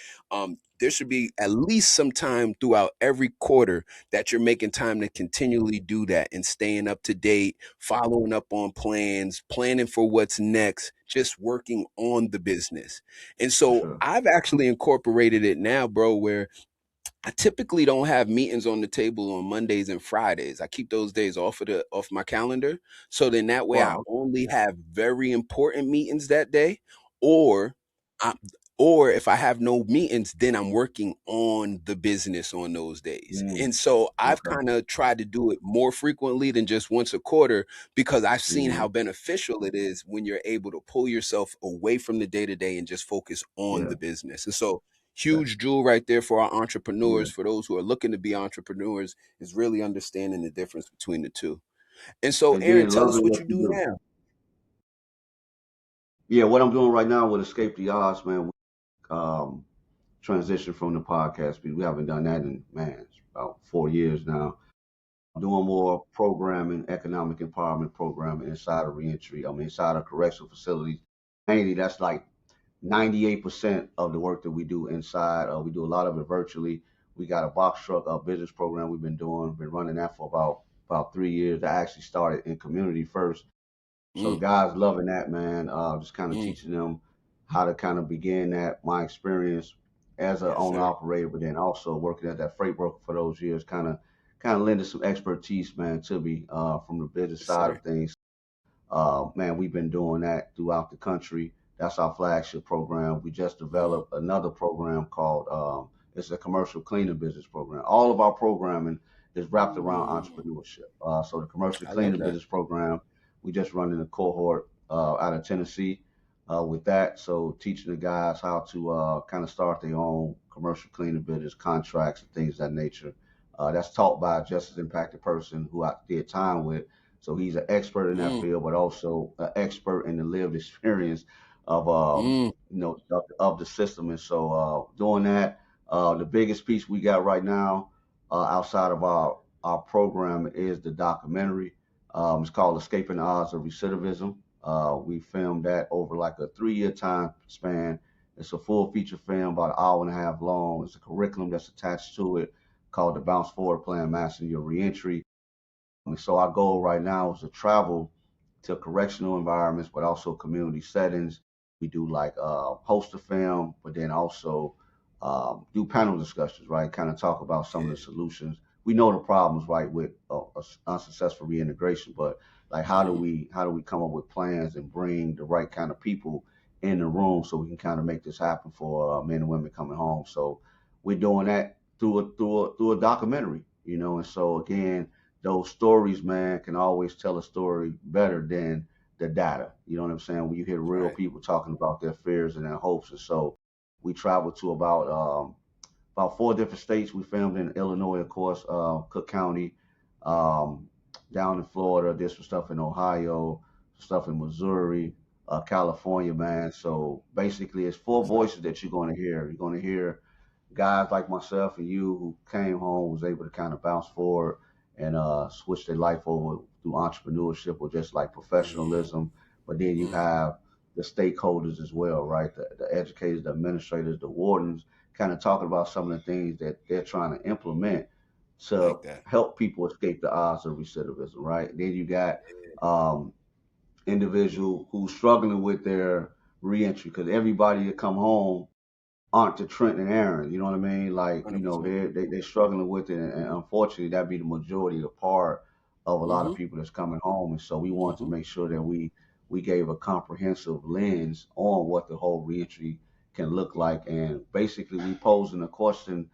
There should be at least some time throughout every quarter that you're making time to continually do that and staying up to date, following up on plans, planning for what's next, just working on the business. And For so sure. I've actually incorporated it now, bro, where I typically don't have meetings on the table on Mondays and Fridays. I keep those days off my calendar. So then that way I Wow. only have very important meetings that day, or I, or if I have no meetings, then I'm working on the business on those days. Mm, And so I've okay. kind of tried to do it more frequently than just once a quarter because I've seen Mm, how beneficial it is when you're able to pull yourself away from the day to day and just focus on yeah. the business. And so That, huge jewel right there for our yeah. entrepreneurs, for those who are looking to be entrepreneurs, is really understanding the difference between the two. And so, And Aaron, then tell us loving what what you you do do. now. Yeah, what I'm doing right now with Escape the Odds, man. Um, transition from the podcast. We haven't done that in man, it's about 4 years now. Doing more programming, economic empowerment programming inside of reentry. I mean, inside of correctional facilities. Mainly, that's like 98% of the work that we do inside. We do a lot of it virtually. We got a box truck business program we've been doing, been running that for about 3 years. I actually started in community first. So the Mm, guys loving that, man. Just kind of mm, teaching them how to kind of begin that, my experience as an yes, owner sir. operator, but then also working at that freight broker for those years, kind of lending some expertise, man, to me from the business Yes, side sir. of things. Man, we've been doing that throughout the country. That's our flagship program. We just Mm, developed another program called it's a commercial cleaning business program. All of our programming is wrapped around mm, entrepreneurship. So the commercial I love cleaning that. business program, we just running a cohort out of Tennessee with that. So teaching the guys how to kind of start their own commercial cleaning business, contracts and things of that nature. That's taught by a justice impacted person who I did time with, so he's an expert in that Mm, field, but also an expert in the lived experience of mm, of the system. And so doing that, the biggest piece we got right now outside of our program is the documentary. It's called Escaping the Odds of Recidivism. We filmed that over like a 3 year time span. It's a full feature film, about an hour and a half long. It's a curriculum that's attached to it called the Bounce Forward Plan, Mastering Your Reentry. And so our goal right now is to travel to correctional environments, but also community settings. We do like host a film, but then also do panel discussions, right? Kind of talk about some of the yeah. solutions. We know the problems, right, with unsuccessful reintegration, but like Mm, how do we come up with plans and bring the right kind of people in the room so we can kind of make this happen for men and women coming home. So we're doing that through a documentary, and so again, those stories, man, can always tell a story better than the data. You know what I'm saying? When you hear real right. people talking about their fears and their hopes. And so we traveled to about 4 different states. We filmed in Illinois, of course, Cook County, um, down in Florida. Did some stuff in Ohio, stuff in Missouri, California, man. So basically, it's four What's up? voices that you're going to hear. You're going to hear guys like myself and you who came home, was able to kind of bounce forward and switch their life over through entrepreneurship or just like Mm, professionalism. But then you mm, have the stakeholders as well, right? The educators, the administrators, the wardens, kind of talking about some of the things that they're trying to implement to Like that. help people escape the odds of recidivism, right? Then you got um, individual who's struggling with their reentry because everybody that come home aren't the Trent and Aaron. You know what I mean? Like, you know, 100%. they're struggling with it, and unfortunately, that be the majority of part of a lot of Mm-hmm. people that's coming home. And so we want to Mm-hmm. make sure that we gave a comprehensive lens on what the whole reentry can look like, and basically we posing a question: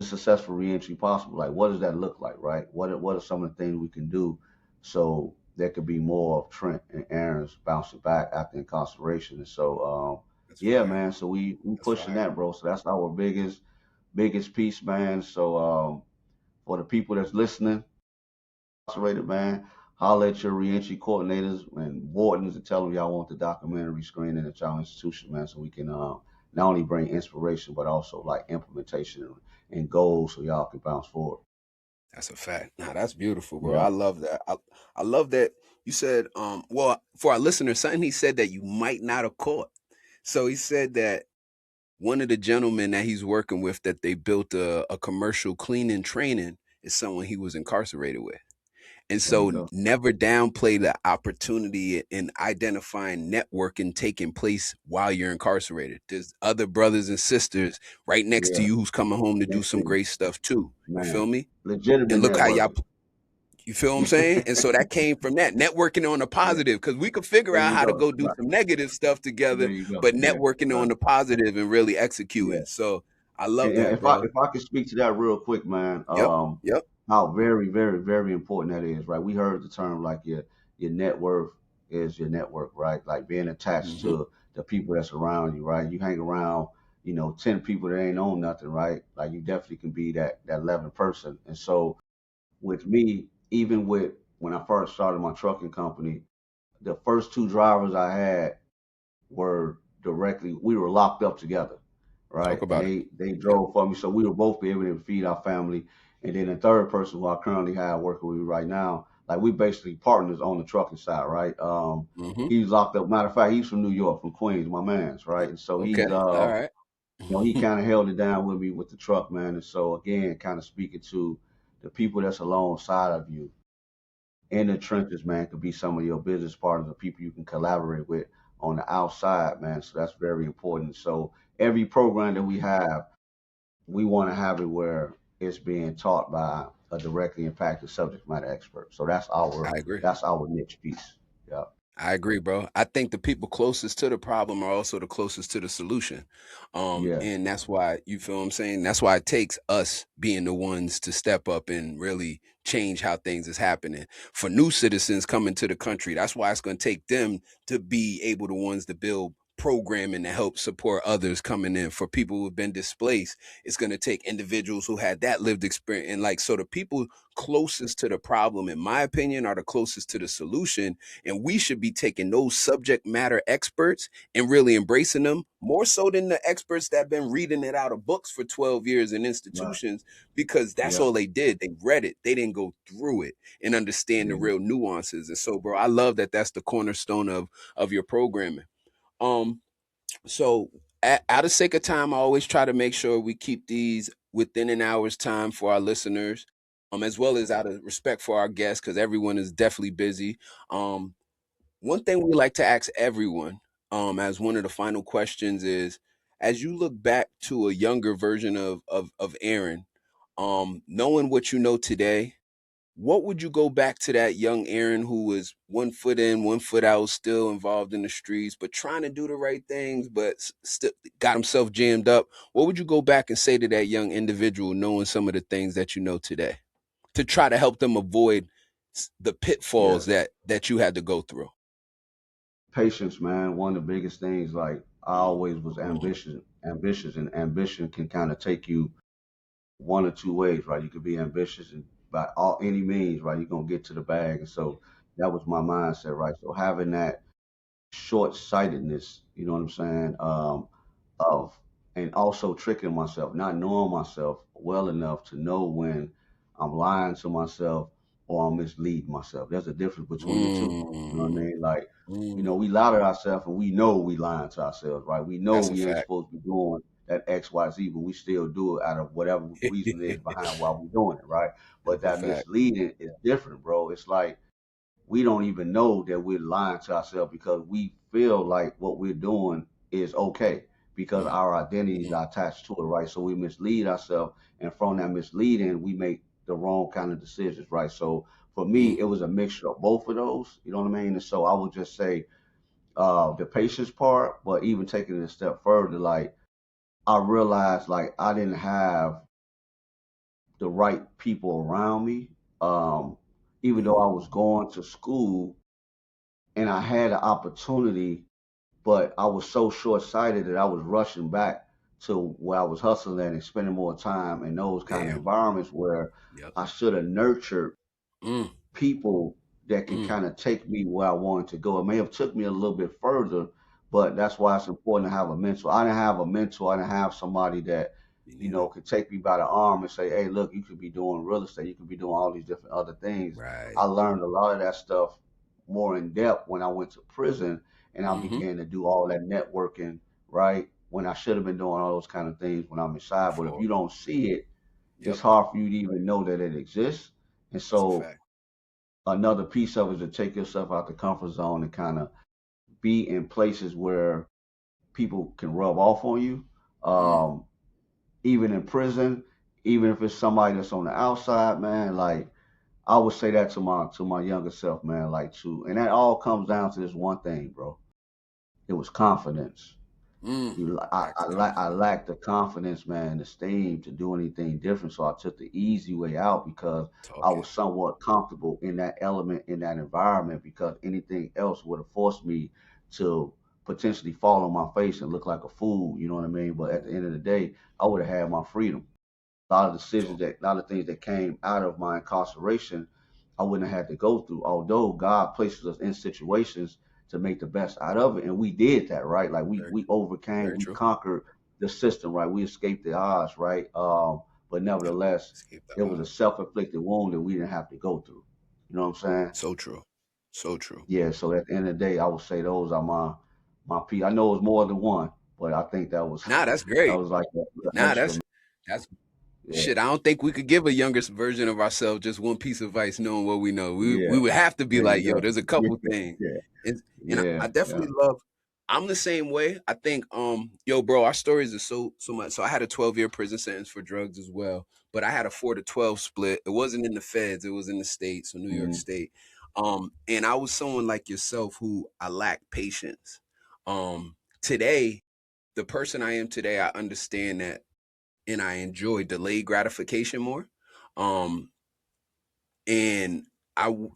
is successful reentry possible? Like, what does that look like, right? What are some of the things we can do so there could be more of Trent and Aaron's bouncing back after incarceration? And so, That's yeah, fire. man. So we That's pushing fire. that, bro. So that's our biggest piece, man. So for the people that's listening, incarcerated, man, holler at your reentry coordinators and wardens and tell them y'all want the documentary screening at y'all institution, man, so we can not only bring inspiration but also like implementation and goals so y'all can bounce forward. That's a fact. Nah, that's beautiful, bro. Yeah, I love that. I love that you said, well, for our listeners, something he said that you might not have caught. So he said that one of the gentlemen that he's working with that they built a commercial cleaning training is someone he was incarcerated with. And there you so go. never downplay the opportunity in identifying networking taking place while you're incarcerated. There's other brothers and sisters right next to Yeah, you who's coming home to do next some to you, great stuff too. You feel man. me? Legitimate And look how y'all, networking. you feel what I'm saying? And so that came from that networking on the Yeah, positive because we could figure there out you how to go. go do Right, some negative stuff there together, you go. but Yeah, networking right. on the positive and really Yeah. executing. So I love And that, if I brother. if I could speak to that real quick, man, Yep. Yep. how very important that is, right? We heard the term like your net worth is your network, right? Like being attached Hmm. to the people that's around you, right? You hang around, 10 people that ain't on nothing, right? Like you definitely can be that 11th person. And so with me, even with when I first started my trucking company, the first two drivers I had were directly we were locked up together, Talk right? And about it. they Yep. drove for me, so we would both be able to feed our family. And then the third person who I currently have working with me right now, like we basically partners on the trucking side, right? Hmm. He's locked up. Matter of fact, he's from New York, from Queens, my man's, right? And so he's Okay. All right. he kind of held it down with me with the truck, man. And so again, kind of speaking to the people that's alongside of you in the trenches, man, could be some of your business partners, the people you can collaborate with on the outside, man. So that's very important. So every program that we have, we want to have it where it's being taught by a directly impacted subject matter expert. So I agree. that's our niche piece. Yeah, I agree, bro. I think the people closest to the problem are also the closest to the solution. yeah, And that's why you feel what I'm saying. That's why it takes us being the ones to step up and really change how things is happening for new citizens coming to the country. That's why it's going to take them to be able the ones to build programming to help support others coming in. For people who've been displaced, it's going to take individuals who had that lived experience. And like, so the people closest to the problem, in my opinion, are the closest to the solution, and we should be taking those subject matter experts and really embracing them more so than the experts that have been reading it out of books for 12 years in right, institutions, because that's yeah, all they did. They read it. They didn't go through it and understand the yeah. real nuances. And so, bro, I love that that's the cornerstone of your programming. Um, so out of sake of time, I always try to make sure we keep these within an hour's time for our listeners, as well as out of respect for our guests, because everyone is definitely busy. Um, One thing we like to ask everyone, as one of the final questions is, as you look back to a younger version of Aaron, knowing what you know today, what would you go back to that young Aaron who was 1 foot in, 1 foot out, still involved in the streets, but trying to do the right things, but still got himself jammed up? What would you go back and say to that young individual, knowing some of the things that you know today, to try to help them avoid the Yeah. pitfalls that you had to go through? Patience, man. One of the biggest things. Like I always was Mhm. ambitious, and ambition can kind of take you one or two ways, right? You could be ambitious and by all any means, right? You're gonna get to the bag. And so that was my mindset, right? So having that short sightedness, you know what I'm saying? Of and also tricking myself, not knowing myself well enough to know when I'm lying to myself or I'm misleading myself. There's a difference between the two. You know what I Mm, mean? Like, mm. we lie to ourselves and we know we lying to ourselves, right? We know That's a we ain't fact. supposed to be doing that X, Y, Z, but we still do it out of whatever reason it is behind why we're doing it, right? But That's a that fact. misleading is different, bro. It's like we don't even know that we're lying to ourselves because we feel like what we're doing is okay because Mm, our identities mm, are attached to it, right? So we mislead ourselves, and from that misleading, we make the wrong kind of decisions, right? So for me, mm, it was a mixture of both of those, you know what I mean? And so I would just say the patience part, but even taking it a step further, like I realized like I didn't have the right people around me. Um, Even though mm. I was going to school and I had an opportunity, but I was so short sighted that I was rushing back to where I was hustling at and spending more time in those kind of Damn. environments where Yep. I should have nurtured Mm, people that could mm. kind of take me where I wanted to go. It may have took me a little bit further, but that's why it's important to have a mentor. I didn't have a mentor. I didn't have somebody that, Me neither. could take me by the arm and say, "Hey, look, you could be doing real estate. You could be doing all these different other things." I Right. learned a lot of that stuff more in depth when I went to prison and I Mm-hmm. began to do all that networking, right? When I should have been doing all those kind of things when I'm inside. But if Before. you don't see it, it's Yep. hard for you to even know that it exists. And That's a so fact. another piece of it is to take yourself out the comfort zone and kind of be in places where people can rub off on you. Mm. Um, Even in prison, even if it's somebody that's on the outside, man, like I would say that to my younger self, man, like and that all comes down to this one thing, bro. It was confidence. Mm. Back to I confidence. lacked the confidence, man, the steam to do anything different. So I took the easy way out because I Talking. was somewhat comfortable in that element, in that environment, because anything else would have forced me to potentially fall on my face and look like a fool. You know what I mean? But at the end of the day, I would have had my freedom. Talk. A lot of things that came out of my incarceration, I wouldn't have had to go through. Although God places us in situations to make the best out of it, and we did that, right? Like Very we true. overcame, Very we true. conquered the system, right? We escaped the odds, right? But Yep. nevertheless, Escape the it was a odds. self-inflicted wound that we didn't have to go through. You know what I'm saying? So true. So true. Yeah. So at the end of the day, I would say those are my P. I know it was more than one, but I think that was Nah, that's that great. was like the Nah, extra. that's Yeah. shit. I don't think we could give a younger version of ourselves just one piece of advice, knowing what we know. We Yeah. would have to be Yeah. You like, yo, got. there's a Yeah. couple things, Yeah. and Yeah, I yeah. definitely love. I'm the same way. I think, yo, bro, our stories are so much. So I had a 12-year prison sentence for drugs as well, but I had a 4 to 12 split. It wasn't in the feds. It was in the state, so New York Mhm. State. And I was someone like yourself who I lacked patience. Today, the person I am today, I understand that, and I enjoy delayed gratification more. Um, and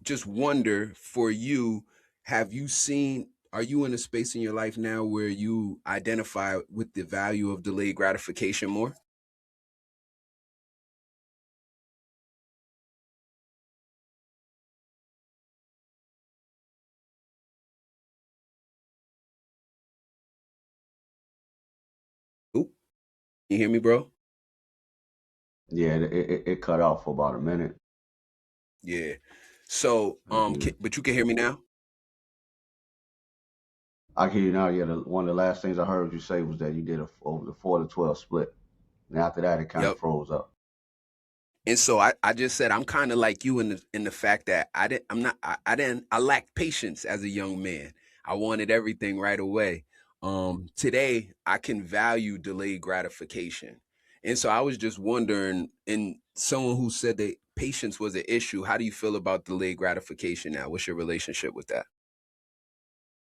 just wonder for you, have you seen, are you in a space in your life now where you identify with the value of delayed gratification more? Oop, you hear me, bro? Yeah, it cut off for about a minute. Yeah. So, I can hear, but you can hear me now? I can hear you now. Yeah, one of the last things I heard you say was that you did over the 4 to 12 split, and after that, it kind of Yep. froze up. And so I just said I'm kind of like you in the fact that I didn't I lacked patience as a young man. I wanted everything right away. Today I can value delayed gratification. And so I was just wondering, and someone who said that patience was an issue, how do you feel about delayed gratification now? What's your relationship with that?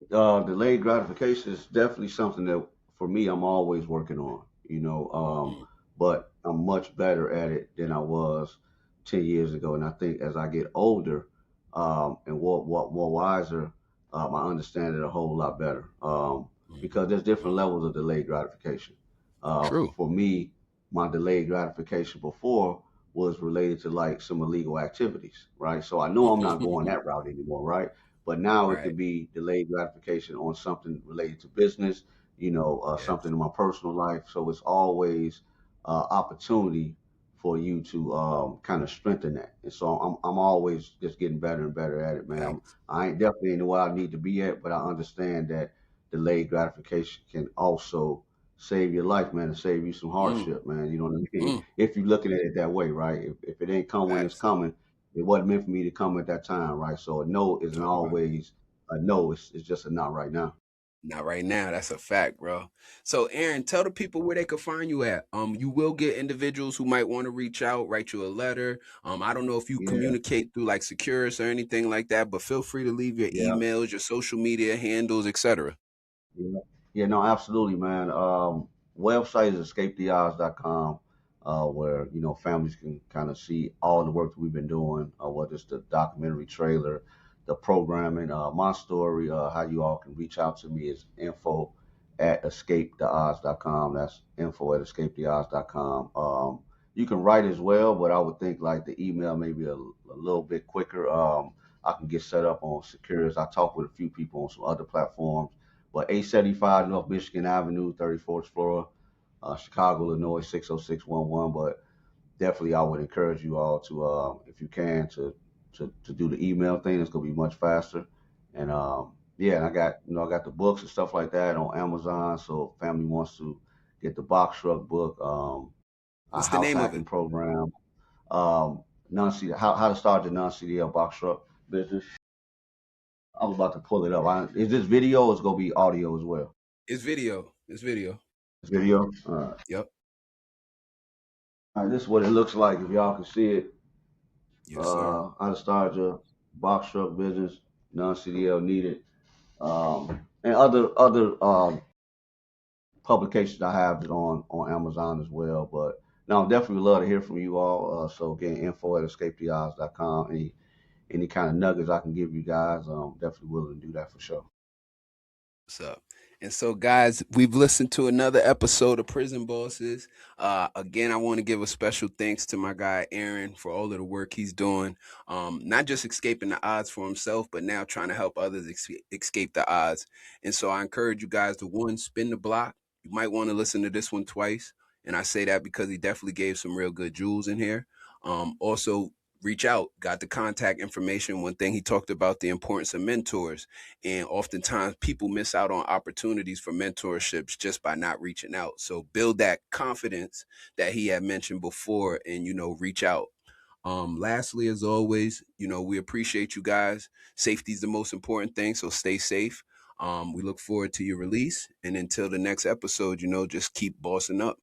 Delayed gratification is definitely something that for me I'm always working on, Mm, but I'm much better at it than I was 10 years ago. And I think as I get older, and what more wiser, I understand it a whole lot better. mm, Because there's different mm. levels of delayed gratification. True. For me, my delayed gratification before was related to like some illegal activities, right? So I know I'm not going that route anymore, right? But now it Right. could be delayed gratification on something related to business, Yes. something in my personal life. So it's always opportunity for you to kind of strengthen that. And so I'm always just getting better and better at it, man. Facts. I ain't definitely in where I need to be at, but I understand that delayed gratification can also save your life, man, and save you some Mm, hardship, man. You know what I mean? mm, If you're looking at it that way, right? If it ain't come when it's facts. coming, it wasn't meant for me to come at that time, right? So a no isn't Talk about it. always a no. It's just a not right now. Not right now. That's a fact, bro. So, Aaron, tell the people where they could find you at. You will get individuals who might want to reach out, write you a letter. I don't know if you Yeah, communicate through like Securus or anything like that, but feel free to leave your yeah. emails, your social media handles, etc. Yeah, yeah, no, absolutely, man. Website is escapetheodds.com, where families can kind of see all the work that we've been doing, whether it's the documentary trailer, the programming, my story. How you all can reach out to me is info at escapetheodds.com. That's info at escapetheodds.com. You can write as well, but I would think like the email maybe a little bit quicker. I can get set up on Securus. I talk with a few people on some other platforms, but 875 North Michigan Avenue, 34th floor, Chicago, Illinois, 60611. But definitely, I would encourage you all to, if you can, to do the email thing. It's gonna be much faster. And yeah, and I got the books and stuff like that on Amazon. So if family wants to get the box truck book, a What's the house name of hacking it? program, non how to start the non CDL box truck business. I was about to pull it up. Is this video? Or it's gonna be audio as well. It's video. It's video. This video. Yep. All right, this is what it looks like. If y'all can see it, Yes, sir. how to start your box truck business, non-CDL needed, and other publications I have it on Amazon as well. But now, definitely love to hear from you all. So again, info at escapetheodds.com. Any kind of nuggets I can give you guys, definitely willing to do that for sure. What's up? And so, guys, we've listened to another episode of Prison Bosses. Again, I want to give a special thanks to my guy Aaron for all of the work he's doing. Not just escaping the odds for himself, but now trying to help others escape the odds. And so, I encourage you guys to one, spin the block. You might want to listen to this one twice. And I say that because he definitely gave some real good jewels in here. Also, reach out. Got the contact information. One thing he talked about the importance of mentors, and oftentimes people miss out on opportunities for mentorships just by not reaching out. So build that confidence that he had mentioned before and, reach out. Lastly, as always, we appreciate you guys. Safety is the most important thing. So stay safe. We look forward to your release. And until the next episode, just keep bossing up.